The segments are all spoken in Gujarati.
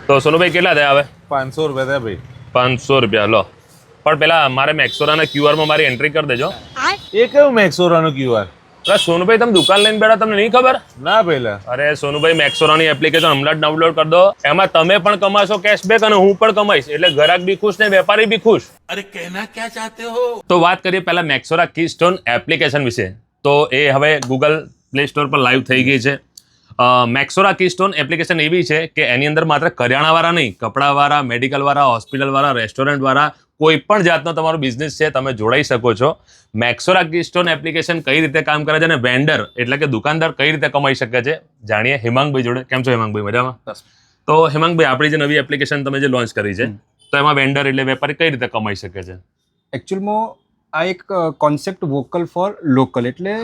તો સોનુભાઈ કેટલા થયા હવે? 500 રૂપિયા થયા ભાઈ. 500 રૂપિયા લો. પણ પેલા મારે મેક્સોરાના QR માં મારી એન્ટ્રી કરી દેજો. એ કયું મેક્સોરાનો QR? અરે સોનુભાઈ તમે દુકાન લઈને બેઠા, તમને નહીં ખબર? ના પહેલા. અરે સોનુભાઈ, મેક્સોરાની એપ્લિકેશન હમણાં જ ડાઉનલોડ કરી દો. એમાં તમે પણ કમાશો કેશબેક અને હું પણ કમાઈશ, એટલે ગ્રાહક બી ખુશ ને વેપારી બી ખુશ. अरे कहना क्या चाहते हो? તો વાત કરીએ પહેલા મેક્સોરા કીસ્ટોન એપ્લિકેશન વિશે. તો એ હવે ગૂગલ પ્લે સ્ટોર પર લાઈવ થઈ ગઈ છે. મેક્સોરા કીસ્ટોન એપ્લિકેશન એવી છે કે એની અંદર માત્ર કરિયાણાવાળા નહીં, કપડાવાળા, મેડિકલવાળા, હોસ્પિટલવાળા, રેસ્ટોરન્ટવાળા, કોઈ પણ જાતનો તમારો બિઝનેસ છે તમે જોડાઈ શકો છો. મેક્સોરા કીસ્ટોન એપ્લિકેશન કઈ રીતે કામ કરે છે અને વેન્ડર એટલે કે દુકાનદાર કઈ રીતે કમાઈ શકે છે જાણીએ હિમાંગભાઈ જોડે. કેમ છો હિમાંગભાઈ? મજામાં? તો હિમાંગભાઈ, આપણી જે નવી એપ્લિકેશન તમે જે લોન્ચ કરી છે, તો એમાં વેન્ડર એટલે વેપારી કઈ રીતે કમાઈ શકે છે? એકચ્યુઅલમાં આ એક કોન્સેપ્ટ વોકલ ફોર લોકલ એટલે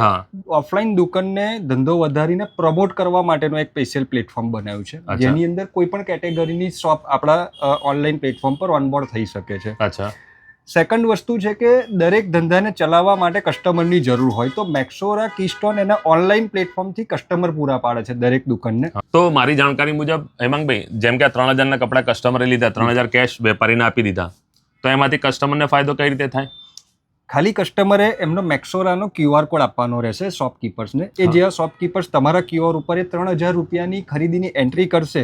ઓફલાઈન દુકાનને ધંધો વધારીને પ્રમોટ કરવા માટેનો એક સ્પેશિયલ પ્લેટફોર્મ બનાવ્યું છે, જેની અંદર કોઈ પણ કેટેગરીની શોપ આપણા ઓનલાઈન પ્લેટફોર્મ પર ઓનબોર્ડ થઈ શકે છે. અચ્છા. સેકન્ડ વસ્તુ છે કે દરેક ધંધાને ચલાવવા માટે કસ્ટમરની જરૂર હોય તો મેક્સોરા કીસ્ટોન એના ઓનલાઈન પ્લેટફોર્મથી કસ્ટમર પૂરા પાડે છે દરેક દુકાનને. તો મારી જાણકારી મુજબ હેમાંગભાઈ, જેમ કે 3000 ના કપડા કસ્ટમરે લીધા, 3000 કેશ વેપારીને આપી દીધા, તો એમાંથી કસ્ટમરને ફાયદો કઈ રીતે થાય? ખાલી કસ્ટમરે એમનો મેક્સોરાનો QR કોડ આપવાનો રહેશે શોપકીપર્સને. એ જે શોપકીપર્સ તમારા QR ઉપર એ 3000 રૂપિયાની ખરીદીની એન્ટ્રી કરશે,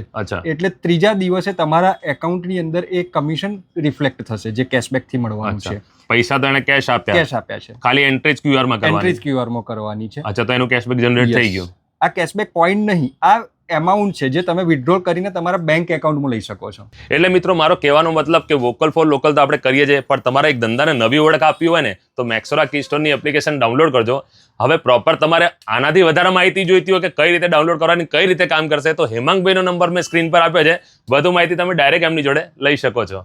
એટલે ત્રીજા દિવસે તમારા એકાઉન્ટની અંદર એ કમિશન રિફ્લેક્ટ થશે જે કેશબેકથી મળવાનું છે. પૈસા તો એને કેશ આપ્યા છે, ખાલી એન્ટ્રી જ QR માં કરવાની. એન્ટ્રી QR માં કરવાની છે. અચ્છા, તો એનું કેશબેક જનરેટ થઈ ગયું. આ કેશબેક પોઈન્ટ નહીં, આ એમાઉન્ટ છે જે તમે વિથડ્રોલ કરીને તમારા બેંક એકાઉન્ટમાં લઈ શકો છો. એટલે મિત્રો, મારો કહેવાનો મતલબ કે વોકલ ફોર લોકલ તો આપણે કરીએ છીએ, પણ તમારે એક ધંધાને નવી ઓળખ આપવી હોય ને તો મેક્સોરા કીસ્ટોનની એપ્લિકેશન ડાઉનલોડ કરજો. હવે પ્રોપર તમારે આનાથી વધારે માહિતી જોઈતી હોય કે કઈ રીતે ડાઉનલોડ કરવાની, કઈ રીતે કામ કરશે, તો હેમાંગભાઈનો નંબર મેં સ્ક્રીન પર આપ્યો છે. વધુ માહિતી તમે ડાયરેક્ટ એમની જોડે લઈ શકો છો.